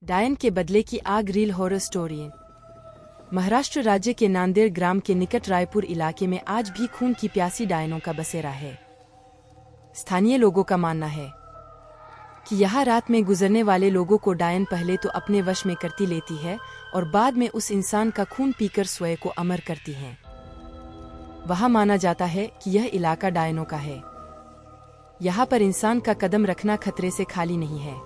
डायन के बदले की आग रील हॉरर स्टोरी। महाराष्ट्र राज्य के नांदेड़ ग्राम के निकट रायपुर इलाके में आज भी खून की प्यासी डायनों का बसेरा है। स्थानीय लोगों का मानना है कि यहाँ रात में गुजरने वाले लोगों को डायन पहले तो अपने वश में करती लेती है और बाद में उस इंसान का खून पीकर स्वयं को अमर करती हैं। वहाँ माना जाता है कि यह इलाका डायनों का है। यहाँ पर इंसान का कदम रखना खतरे से खाली नहीं है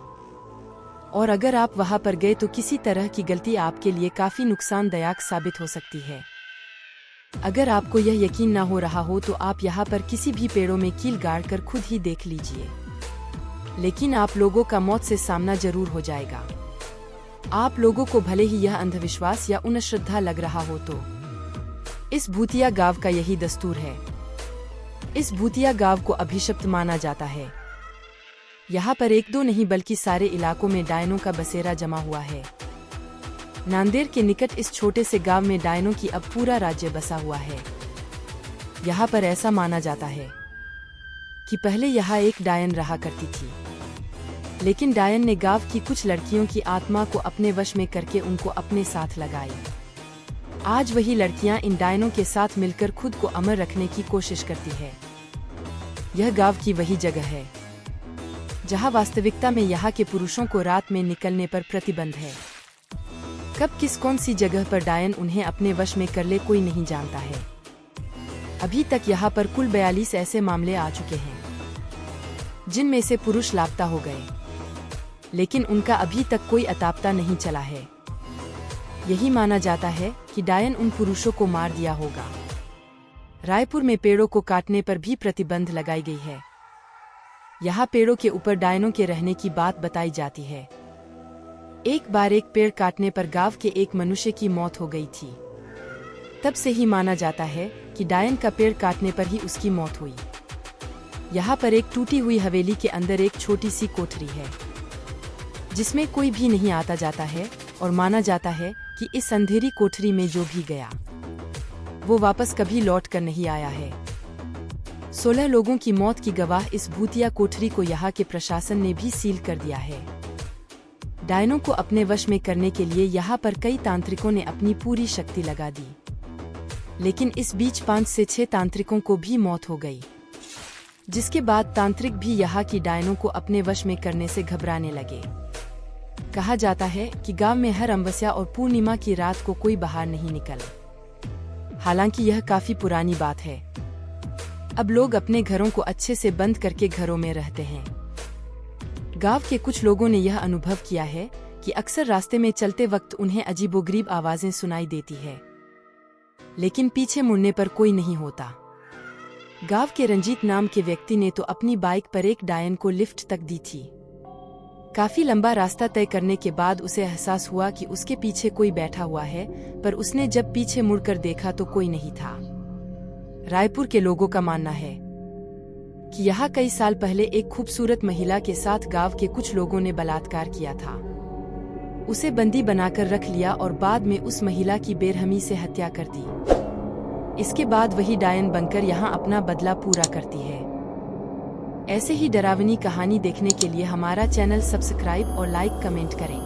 और अगर आप वहां पर गए तो किसी तरह की गलती आपके लिए काफी नुकसानदायक साबित हो सकती है। अगर आपको यह यकीन ना हो रहा हो तो आप यहाँ पर किसी भी पेड़ों में कील गाड़कर खुद ही देख लीजिए, लेकिन आप लोगों का मौत से सामना जरूर हो जाएगा। आप लोगों को भले ही यह अंधविश्वास या अश्रद्धा लग रहा हो तो इस भूतिया गांव का यही दस्तूर है। इस भूतिया गांव को अभिशप्त माना जाता है। यहाँ पर एक दो नहीं बल्कि सारे इलाकों में डायनों का बसेरा जमा हुआ है। नांदेड़ के निकट इस छोटे से गांव में डायनों की अब पूरा राज्य बसा हुआ है। यहाँ पर ऐसा माना जाता है कि पहले यहाँ एक डायन रहा करती थी, लेकिन डायन ने गांव की कुछ लड़कियों की आत्मा को अपने वश में करके उनको अपने साथ लगाई। आज वही लड़कियां इन डायनों के साथ मिलकर खुद को अमर रखने की कोशिश करती है। यह गांव की वही जगह है जहां वास्तविकता में यहाँ के पुरुषों को रात में निकलने पर प्रतिबंध है। कब किस कौन सी जगह पर डायन उन्हें अपने वश में कर ले कोई नहीं जानता है। अभी तक यहाँ पर कुल 42 ऐसे मामले आ चुके हैं जिनमें से पुरुष लापता हो गए, लेकिन उनका अभी तक कोई अतापता नहीं चला है। यही माना जाता है कि डायन उन पुरुषों को मार दिया होगा। रायपुर में पेड़ों को काटने पर भी प्रतिबंध लगाई गई है। यहाँ पेड़ों के ऊपर डायनों के रहने की बात बताई जाती है। एक बार एक पेड़ काटने पर गांव के एक मनुष्य की मौत हो गई थी। तब से ही माना जाता है कि डायन का पेड़ काटने पर ही उसकी मौत हुई। यहाँ पर एक टूटी हुई हवेली के अंदर एक छोटी सी कोठरी है जिसमें कोई भी नहीं आता जाता है और माना जाता है कि इस अंधेरी कोठरी में जो भी गया वो वापस कभी लौट कर नहीं आया है। 16 लोगों की मौत की गवाह इस भूतिया कोठरी को यहाँ के प्रशासन ने भी सील कर दिया है। डायनों को अपने वश में करने के लिए यहाँ पर कई तांत्रिकों ने अपनी पूरी शक्ति लगा दी, लेकिन इस बीच 5 से 6 तांत्रिकों को भी मौत हो गई, जिसके बाद तांत्रिक भी यहाँ की डायनों को अपने वश में करने से घबराने लगे। कहा जाता है कि गांव में हर अमावस्या और पूर्णिमा की रात को कोई बाहर नहीं निकला। हालांकि यह काफी पुरानी बात है। अब लोग अपने घरों को अच्छे से बंद करके घरों में रहते हैं। गांव के कुछ लोगों ने यह अनुभव किया है कि अक्सर रास्ते में चलते वक्त उन्हें अजीबोगरीब आवाजें सुनाई देती है, लेकिन पीछे मुड़ने पर कोई नहीं होता। गांव के रंजीत नाम के व्यक्ति ने तो अपनी बाइक पर एक डायन को लिफ्ट तक दी थी। काफी लंबा रास्ता तय करने के बाद उसे एहसास हुआ कि उसके पीछे कोई बैठा हुआ है, पर उसने जब पीछे मुड़कर देखा तो कोई नहीं था। रायपुर के लोगों का मानना है कि यहाँ कई साल पहले एक खूबसूरत महिला के साथ गांव के कुछ लोगों ने बलात्कार किया था। उसे बंदी बनाकर रख लिया और बाद में उस महिला की बेरहमी से हत्या कर दी। इसके बाद वही डायन बनकर यहाँ अपना बदला पूरा करती है। ऐसे ही डरावनी कहानी देखने के लिए हमारा चैनल सब्सक्राइब और लाइक कमेंट करें।